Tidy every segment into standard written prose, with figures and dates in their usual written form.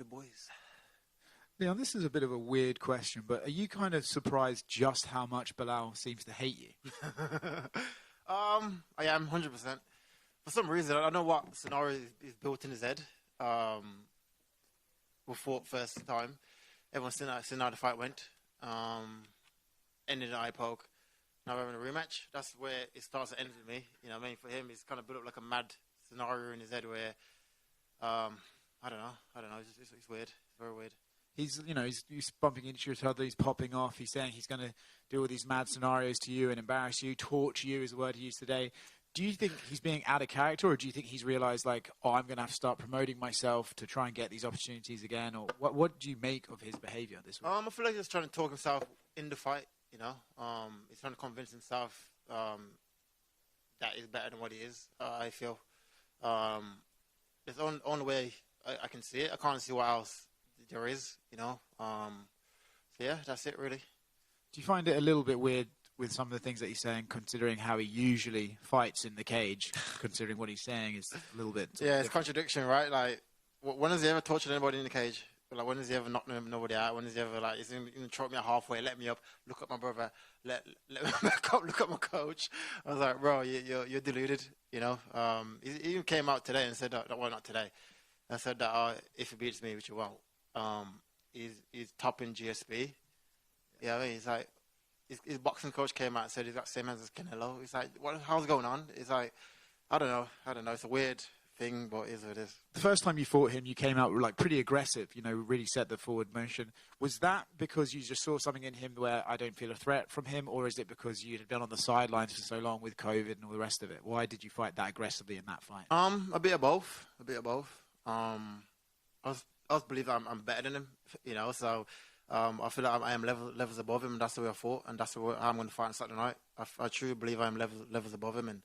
the boys. Leon, this is a bit of a weird question, but are you kind of surprised just how much Bilal seems to hate you? I am 100%. For some reason, I don't know what scenario is built in his head. We fought first time. Everyone's seen how the fight went. Ended in an eye poke. Now we're having a rematch. That's where it starts to end with me. You know what I mean? For him, it's kind of built up like a mad scenario in his head where, I don't know. It's weird. It's very weird. He's bumping into each other. He's popping off. He's saying he's going to do all these mad scenarios to you and embarrass you, torture you is the word he used today. Do you think he's being out of character, or do you think he's realised, like, I'm going to have to start promoting myself to try and get these opportunities again? Or what do you make of his behaviour this week? I feel like he's trying to talk himself in the fight, you know. He's trying to convince himself that he's better than what he is, I feel. It's the only way I can see it. I can't see what else there is, you know. So yeah, that's it really. Do you find it a little bit weird with some of the things that he's saying, considering how he usually fights in the cage, considering what he's saying is a little bit... Yeah, it's contradiction, right? Like, when has he ever tortured anybody in the cage? Like, when has he ever knocked nobody out? When has he ever, like, he's going to choke me out halfway, let me up, look at my brother, let me back up, look at my coach. I was like, bro, you're deluded, you know? He even came out today and said, well, not today. I said that if he beats me, which he won't, he's topping GSP. Yeah, I mean, he's like, his boxing coach came out and said he's got the same hands as Canelo. He's like, how's going on? It's like, I don't know. It's a weird thing, but it is what it is. The first time you fought him, you came out like pretty aggressive, you know, really set the forward motion. Was that because you just saw something in him where I don't feel a threat from him, or is it because you had been on the sidelines for so long with COVID and all the rest of it? Why did you fight that aggressively in that fight? A bit of both. I was believe I'm better than him, you know, so... I feel like I am levels above him, and that's the way I fought, and that's the way I'm going to fight on Saturday night. I truly believe I am levels above him, and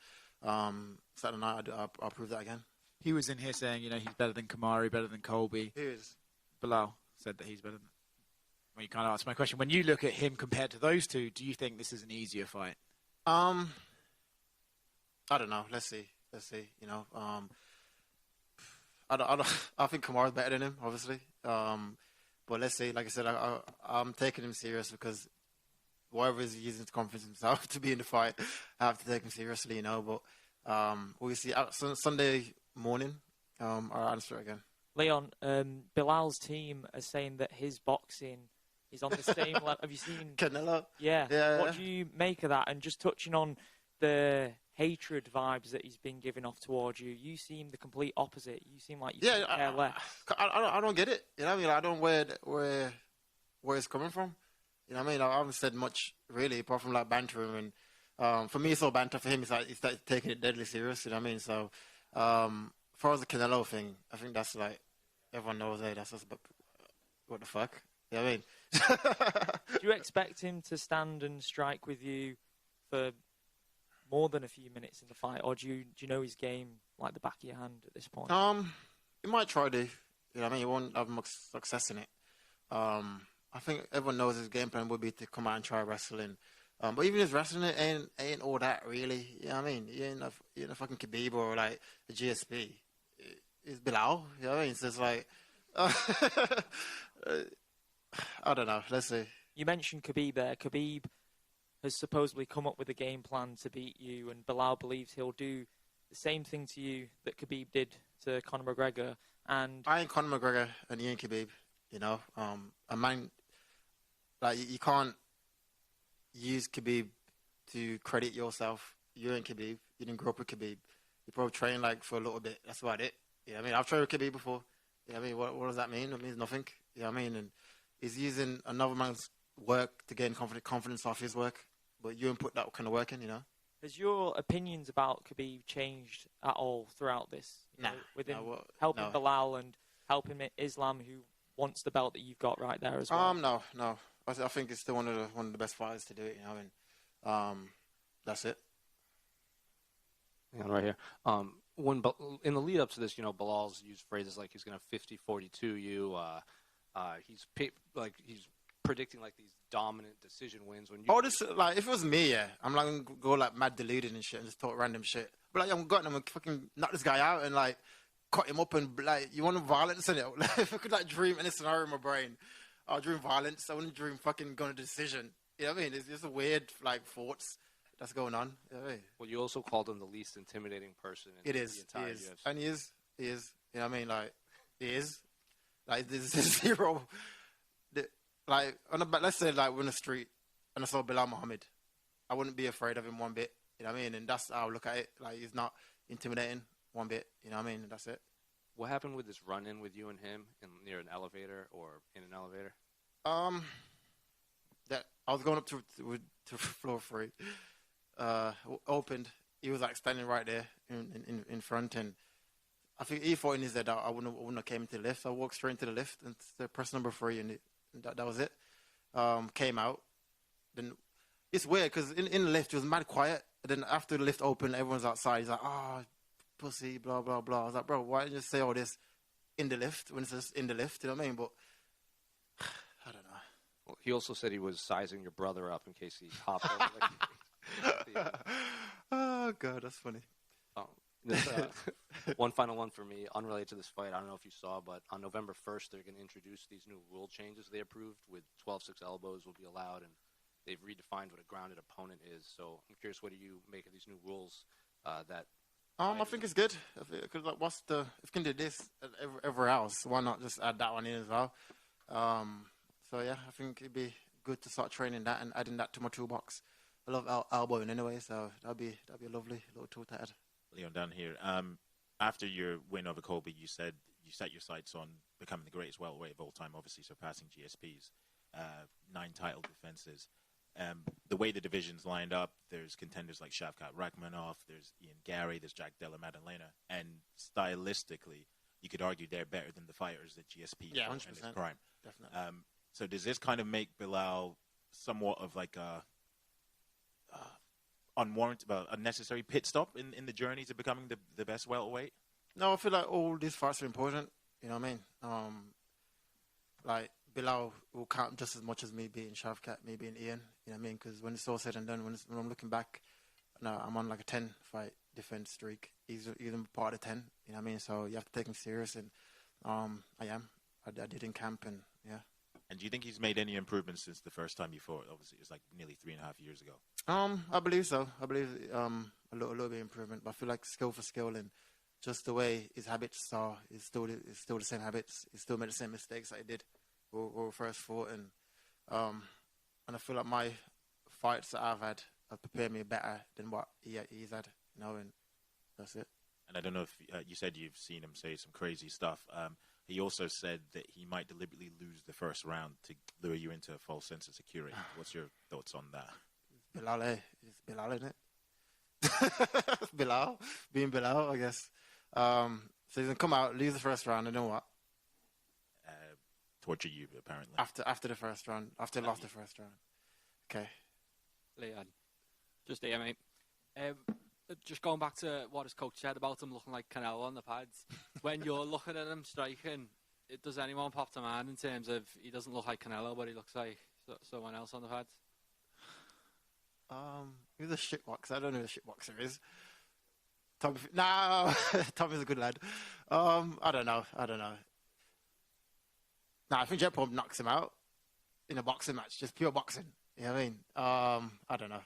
Saturday night I'll prove that again. He was in here saying, you know, he's better than Kamari, better than Colby. Who is? Bilal said that he's better than... Well, you can't answer my question. When you look at him compared to those two, do you think this is an easier fight? I don't know. Let's see. You know, I think Kamari's better than him, obviously. But let's say, like I said, I'm taking him serious because whatever he's using to convince himself to be in the fight, I have to take him seriously, you know. But we'll see. Sunday morning, I'll answer it again. Leon, Bilal's team are saying that his boxing is on the same level. Have you seen Canelo? Yeah. What do you make of that? And just touching on the hatred vibes that he's been giving off towards you, you seem the complete opposite. You seem like you care less. I don't get it. You know what I mean? I don't where it's coming from. You know what I mean? I haven't said much really, apart from like bantering. And for me, it's all banter. For him, it's like taking it deadly serious. You know what I mean? So, as far as the Canelo thing, I think that's like everyone knows. Hey, that's just what the fuck. You know what I mean? Do you expect him to stand and strike with you for more than a few minutes in the fight, or do you know his game like the back of your hand at this point? He might try to. You know what I mean? He won't have much success in it. I think everyone knows his game plan would be to come out and try wrestling. But even his wrestling ain't all that really. You know what I mean? He ain't a fucking Khabib or like the GSP. It's Bilal. You know what I mean? So it's like, I don't know. Let's see. You mentioned Khabib there. Khabib has supposedly come up with a game plan to beat you, and Bilal believes he'll do the same thing to you that Khabib did to Conor McGregor. And I ain't Conor McGregor and he ain't Khabib. You know, a man like you can't use Khabib to credit yourself. You ain't Khabib. You didn't grow up with Khabib. You probably trained like for a little bit. That's about it. You know what I mean? I've trained with Khabib before. You know what I mean? What does that mean? It means nothing. You know what I mean? And he's using another man's work to gain confidence off his work, but you didn't put that kind of work in, you know? Has your opinions about Khabib changed at all throughout this? With him helping Bilal and helping Islam, who wants the belt that you've got right there as well? No. I think it's still one of the best fighters to do it, you know? I mean, that's it. Hang on right here. In the lead up to this, you know, Bilal's used phrases like he's going to 50-42 you. He's predicting like these dominant decision wins when you. This like if it was me, yeah, I'm like gonna go like mad deluded and shit and just talk random shit. But like I'm going to fucking knock this guy out and like cut him up and like you want violence in it. If I could like dream any scenario in my brain, I'll dream violence. I wouldn't dream fucking going to decision. You know what I mean? It's just a weird like thoughts that's going on. You know what I mean? Well, you also called him the least intimidating person in the entire UFC. And he is. You know what I mean? Like, he is. Like, there's zero. Like, let's say, like, we're in the street and I saw Bilal Muhammad. I wouldn't be afraid of him one bit. You know what I mean? And that's how I look at it. Like, he's not intimidating one bit. You know what I mean? That's it. What happened with this run-in with you and him near an elevator or in an elevator? That I was going up to floor 3. Opened. He was, like, standing right there in front, and I think he thought in his head I wouldn't have came into the lift. So I walked straight into the lift and pressed number 3, and that was it. Came out. Then it's weird because in the lift it was mad quiet. And then after the lift opened, everyone's outside. He's like, "Oh, pussy, blah blah blah." I was like, "Bro, why didn't you say all this in the lift when it's just in the lift?" You know what I mean? But I don't know. Well, he also said he was sizing your brother up in case he hopped over. Oh God, that's funny. One final one for me, unrelated to this fight. I don't know if you saw, but on November 1st, they're going to introduce these new rule changes they approved with 12-6 elbows will be allowed, and they've redefined what a grounded opponent is. So I'm curious, what do you make of these new rules? I think it's good. Because like, if you can do this everywhere else, why not just add that one in as well? So yeah, I think it'd be good to start training that and adding that to my toolbox. I love elbowing anyway, so that'd be a lovely little tool to add. Leon down here. After your win over Colby, you said you set your sights on becoming the greatest welterweight of all time, obviously surpassing GSP's 9 title defenses. The way the division's lined up, there's contenders like Shavkat Rakhmonov, there's Ian Gary, there's Jack Della Maddalena, and stylistically, you could argue they're better than the fighters that GSP fought in his prime. Definitely. So does this kind of make Bilal somewhat of like a unwarranted, unnecessary pit stop in the journey to becoming the best welterweight? No, I feel like all these fights are important. You know what I mean? Like, Bilal will count just as much as me being Shavkat, me being Ian. You know what I mean? Because when it's all said and done, when I'm looking back, I'm on like a 10-fight defense streak. He's even part of 10. You know what I mean? So you have to take him serious, and I am. I did in camp, and yeah. And do you think he's made any improvements since the first time you fought? Obviously, it was like nearly 3.5 years ago. I believe so. I believe a little bit of improvement, but I feel like skill for skill and just the way his habits are, is still the same habits. He still made the same mistakes that he did when we first fought, and I feel like my fights that I've had have prepared me better than what he's had. You know, and that's it. And I don't know if you said you've seen him say some crazy stuff. He also said that he might deliberately lose the first round to lure you into a false sense of security. What's your thoughts on that? It's Bilal, It's Bilal, isn't it? Bilal. Being Bilal, I guess. So he's going to come out, lose the first round, and then what? Torture you, apparently. After the first round. After he lost the first round. Okay. Leon. Just here, mate. Just going back to what his coach said about him looking like Canelo on the pads. When you're looking at him striking, does anyone pop to mind in terms of he doesn't look like Canelo, but he looks like someone else on the pads? He's a shitboxer. I don't know who a shitboxer is. Tommy's a good lad. I don't know. I think Jet Pump knocks him out in a boxing match, just pure boxing. You know what I mean? I don't know.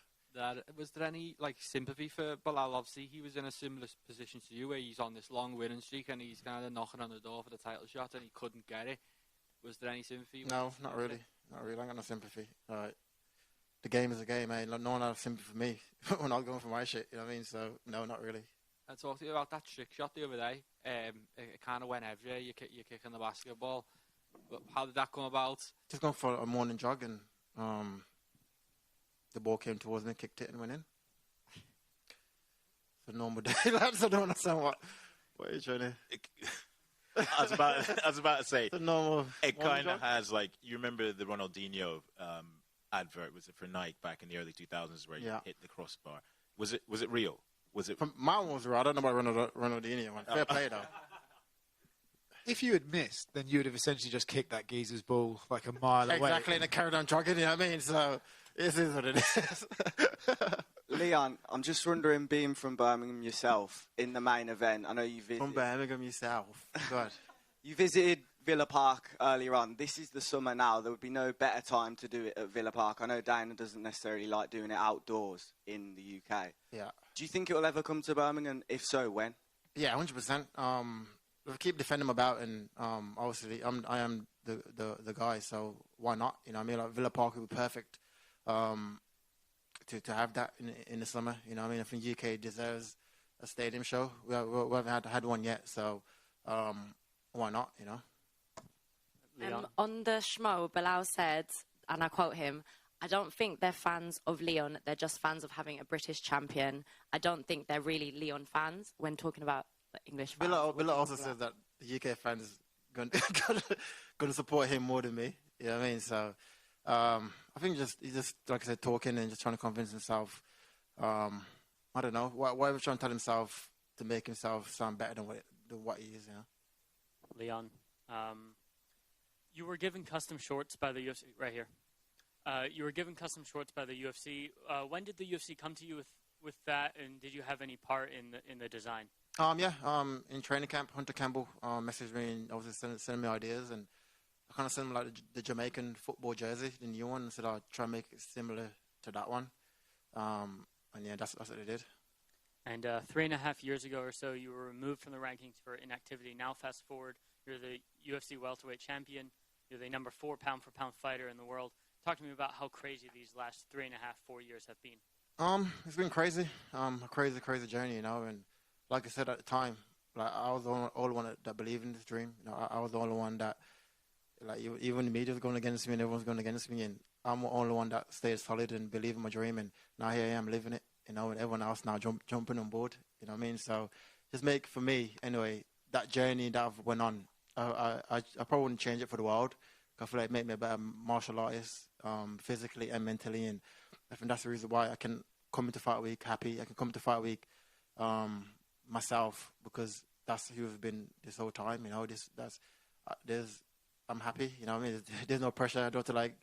Was there any sympathy for Bilal? Obviously, he was in a similar position to you, where he's on this long winning streak and he's kind of knocking on the door for the title shot and he couldn't get it. Was there any sympathy? No, not really. Not really. I got no sympathy. The game is a game, eh? No one has sympathy for me when I was going for my shit. You know what I mean? So no, not really. I talked to you about that trick shot the other day. It kind of went everywhere. You're kicking the basketball. But how did that come about? Just going for a morning jog and the ball came towards me, kicked it and went in. It's a normal day, lads. I don't understand what are you trying to... I was about to say, it's a normal... It kind of has, you remember the Ronaldinho advert, was it for Nike back in the early 2000s where you hit the crossbar? Was it real? Was it... Mine was real. I don't know about Ronaldinho one. Fair play, though. If you had missed, then you would have essentially just kicked that geezer's ball like a mile away. Exactly, and it carried on jogging, you know what I mean? So, it is what it is. Leon, I'm just wondering, being from Birmingham yourself, in the main event, I know you visited. From Birmingham yourself. God. You visited Villa Park earlier on. This is the summer now. There would be no better time to do it at Villa Park. I know Dana doesn't necessarily like doing it outdoors in the UK. Yeah. Do you think it will ever come to Birmingham? If so, when? Yeah, 100%. We'll keep defending him about, and obviously I am the guy, so why not? You know what I mean? Like Villa Park would be perfect to have that in the summer. You know what I mean? I think UK deserves a stadium show. We haven't had one yet, so why not, you know? On the Schmo, Bilal said, and I quote him, "I don't think they're fans of Leon. They're just fans of having a British champion. I don't think they're really Leon fans," when talking about the English fans. Villa also says that the UK fans going to support him more than me. You know what I mean? So I think he's just like I said, talking and just trying to convince himself. I don't know. Why was trying to tell himself to make himself sound better than what he is? You know. Leon, you were given custom shorts by the UFC right here. You were given custom shorts by the UFC. When did the UFC come to you with that, and did you have any part in the design? In training camp, Hunter Campbell messaged me and obviously sending me ideas, and I kind of sent him like the Jamaican football jersey, the new one, and said I'd try and make it similar to that one. And yeah, that's what they did. And 3.5 years ago or so, you were removed from the rankings for inactivity. Now, fast forward, you're the UFC welterweight champion. You're the number 4 pound-for-pound fighter in the world. Talk to me about how crazy these last 3.5, 4 years have been. It's been crazy. A crazy journey, you know. And like I said at the time, like I was the only one that believed in this dream. You know, I was the only one that, like, even the media was going against me and everyone's going against me, and I'm the only one that stayed solid and believed in my dream. And now here I am living it, you know, and everyone else now jumping on board. You know what I mean? So just make, for me anyway, that journey that I've went on, I probably wouldn't change it for the world. I feel like it made me a better martial artist, physically and mentally, and I think that's the reason why I can come into fight week happy. I can come into fight week myself, because that's who I've been this whole time. You know, I'm happy. You know what I mean? There's no pressure. I don't have to like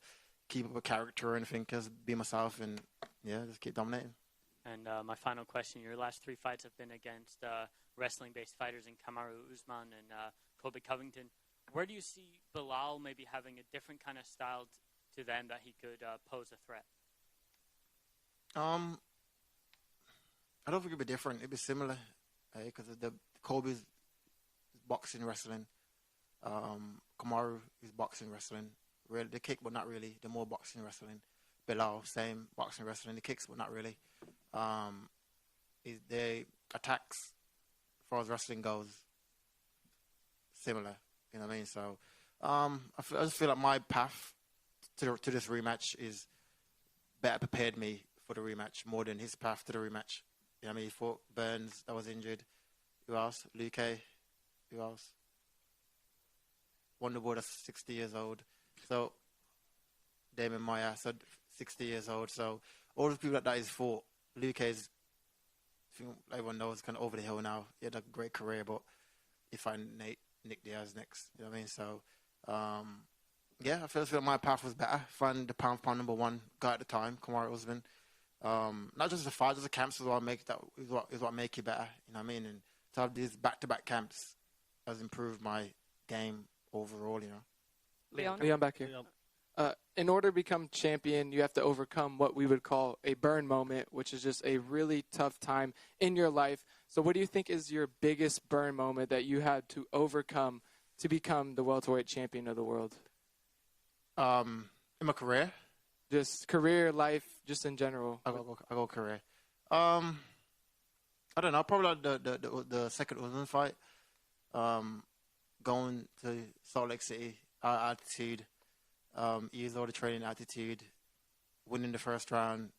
keep up a character or anything. Just be myself and yeah, just keep dominating. And my final question: your last 3 fights have been against wrestling-based fighters in Kamaru Usman and Colby Covington. Where do you see Bilal maybe having a different kind of style to them that he could pose a threat? I don't think it'd be different. It'd be similar, because the Colby's boxing, wrestling. Kamaru is boxing, wrestling. Really, the kick, but not really. The more boxing, wrestling. Bilal, same boxing, wrestling. The kicks, but not really. The attacks, as far as wrestling goes, similar. You know what I mean? So I just feel like my path to this rematch is better prepared me for the rematch more than his path to the rematch. You know what I mean? He fought Burns, that was injured. Who else? Luke. Who else? Wonderboy, that's 60 years old. So Damon Maya, so 60 years old. So all the people that he's fought, Luke is, I think everyone knows, kind of over the hill now. He had a great career, but he find Nick Diaz next. You know what I mean? So yeah, I feel like my path was better. Find the pound for pound number 1 guy at the time, Kamaru Usman. Not just the fight, just the camps is what make you better. You know what I mean? And to have these back-to-back camps has improved my game overall. You know. Leon back here. In order to become champion, you have to overcome what we would call a burn moment, which is just a really tough time in your life. So what do you think is your biggest burn moment that you had to overcome to become the welterweight champion of the world? In my career? Just career, life, just in general. I go career. I don't know. Probably like the second Usman fight. Going to Salt Lake City, our altitude. Use all the training altitude, winning the first round,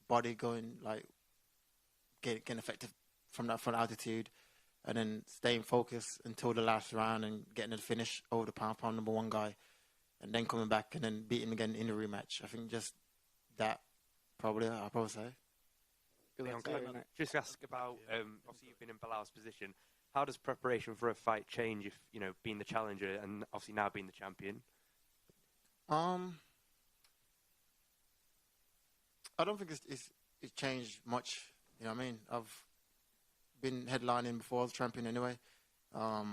body going like getting effective from that front altitude, and then staying focused until the last round and getting the finish over the pound number 1 guy, and then coming back and then beating him again in the rematch. I think just that I'll probably say. Leon, can I just ask about, obviously you've been in Bilal's position. How does preparation for a fight change if, you know, being the challenger and obviously now being the champion? I don't think it's it changed much. You know what I mean? I've been headlining before I was champion anyway. As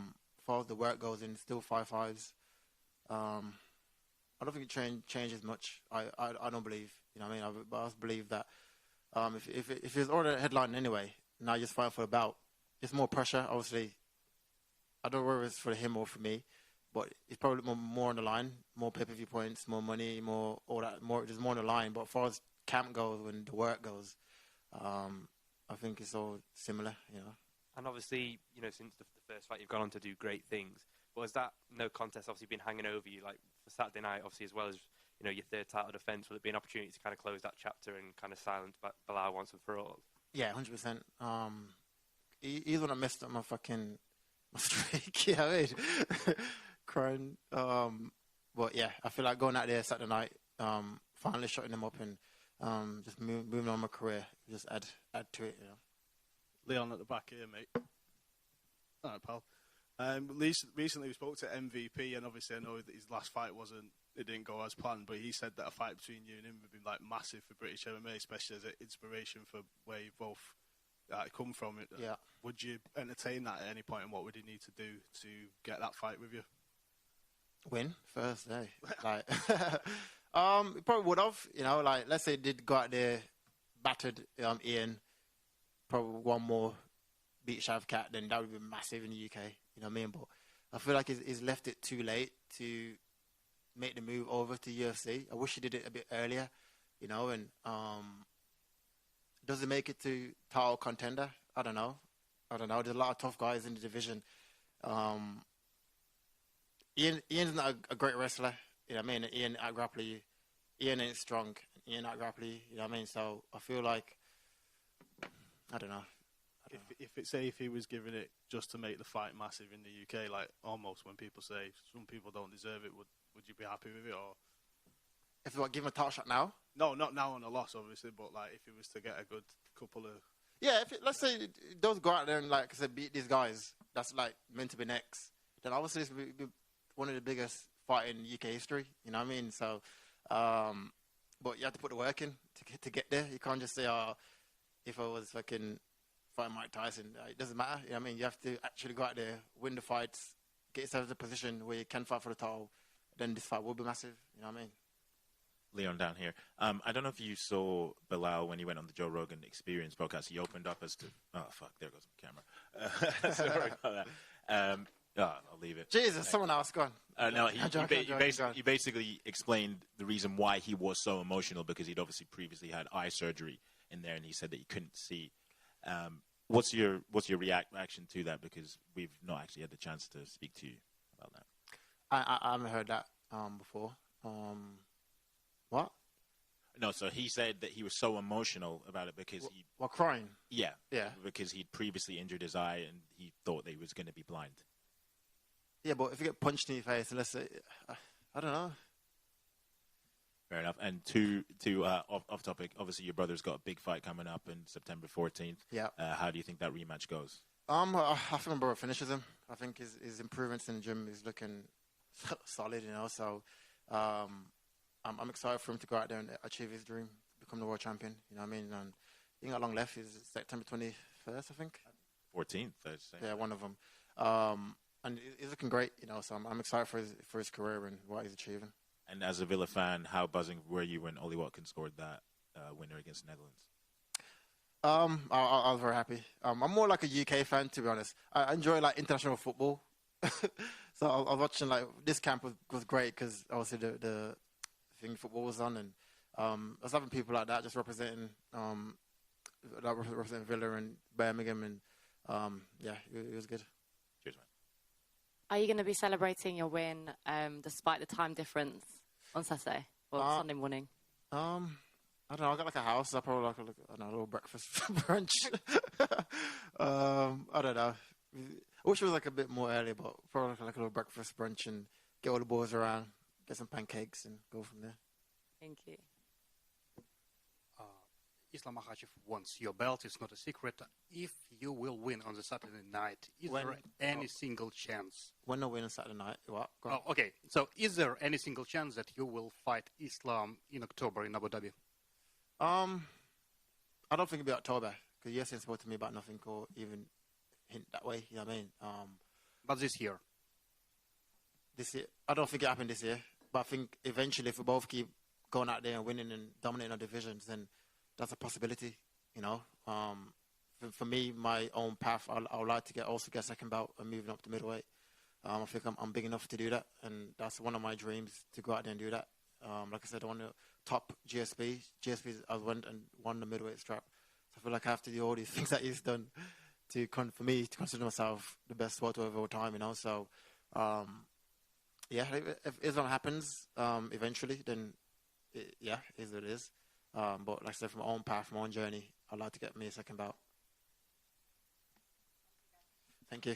far as the work goes in, still 5-5s. I don't think it changes much. I don't believe. You know what I mean? But I just believe that if it's already headlining anyway, now you're just fighting for a belt. It's more pressure, obviously. I don't know whether it's for him or for me, but it's probably more on the line, more pay-per-view points, more money, more all that. There's more on the line. But as far as camp goes, when the work goes, I think it's all similar, you know. And obviously, you know, since the first fight, you've gone on to do great things. But has that no contest obviously been hanging over you, like for Saturday night, obviously, as well as, you know, your third title defence? Will it be an opportunity to kind of close that chapter and kind of silence Belal once and for all? Yeah, 100%. Even when I messed up my streak, you know what I mean? Crying. But yeah, I feel like going out there Saturday night, finally shutting them up and just moving on my career, just add to it, you know. Leon at the back here, mate. All right, pal. Recently we spoke to MVP, and obviously I know that his last fight it didn't go as planned, but he said that a fight between you and him would be like massive for British MMA, especially as an inspiration for where you both come from. Yeah. Would you entertain that at any point, and what would he need to do to get that fight with you? Win first, eh? Like, he probably would have, you know, like, let's say he did go out there, battered Ian, probably one more beat Shavkat, then that would be massive in the UK, you know what I mean? But I feel like he's left it too late to make the move over to UFC. I wish he did it a bit earlier, you know, and does it make it to title contender? I don't know. There's a lot of tough guys in the division. Ian's not a great wrestler, you know what I mean? Ian out-grapple you. Ian ain't strong. Ian out-grapple you, you know what I mean? So I feel like, I don't know. If he was giving it just to make the fight massive in the UK, like almost when people say some people don't deserve it, would you be happy with it? Or if you give him a title shot now? No, not now on a loss, obviously, but like if he was to get a good couple of... Yeah, let's say he does go out there and, like I said, beat these guys, that's like meant to be next, then obviously this would be one of the biggest fights in UK history, you know what I mean? So, but you have to put the work in to get there. You can't just say, if I was fucking fighting Mike Tyson, it doesn't matter. You know what I mean? You have to actually go out there, win the fights, get yourself to a position where you can fight for the title. Then this fight will be massive. You know what I mean? Leon down here. I don't know if you saw Belal when he went on the Joe Rogan Experience podcast. He opened up as to... Oh, fuck, there goes my camera. Sorry about that. I'll leave it. Jesus, someone else, go on. No, he basically explained the reason why he was so emotional, because he'd obviously previously had eye surgery in there, and he said that he couldn't see. What's your reaction to that? Because we've not actually had the chance to speak to you about that. I haven't heard that before. What? No, so he said that he was so emotional about it because he... While crying? Yeah. Yeah. Because he'd previously injured his eye and he thought that he was going to be blind. Yeah, but if you get punched in your face, unless I don't know. Fair enough. And off topic, obviously your brother's got a big fight coming up in September 14th. Yeah. How do you think that rematch goes? I think my brother finishes him. I think his improvements in the gym is looking solid, you know. So I'm excited for him to go out there and achieve his dream, become the world champion. You know what I mean? And he ain't got long left. It's September 21st, I think. 14th, I'd say. Yeah, one of them. And he's looking great, you know. So I'm excited for his career and what he's achieving. And as a Villa fan, how buzzing were you when Ollie Watkins scored that winner against the Netherlands? I was very happy. I'm more like a UK fan, to be honest. I enjoy like international football. So I was watching, like, this camp was great because obviously the thing football was on, and I was having people like that just representing Villa and Birmingham, and yeah, it was good. Cheers, man. Are you going to be celebrating your win despite the time difference on Saturday or Sunday morning? I don't know. I got like a house. I probably a little breakfast brunch. I don't know. I wish it was like a bit more early, but probably like a little breakfast brunch and get all the boys around, get some pancakes and go from there. Thank you. Islam Makhachev wants your belt. It's not a secret. If you will win on the Saturday night, is there any single chance? When I win on Saturday night, what? Okay. So is there any single chance that you will fight Islam in October in Abu Dhabi? I don't think it'll be October because UFC hasn't spoken to me about nothing or even hint that way. You know what I mean? But this year, I don't think it happened this year. But I think eventually, if we both keep going out there and winning and dominating our divisions, then that's a possibility. You know, for me, my own path, I would like to also get a second belt and moving up to middleweight. I think I'm big enough to do that, and that's one of my dreams to go out there and do that. Like I said, I want to top GSP. I went and won the middleweight strap. So I feel like I have to do all these things that he's done for me to consider myself the best welterweight of all time. You know, so yeah, if Islam happens eventually, then it is what it is. But like I said, from my own path, my own journey, I'd like to get me a second bout. Thank you.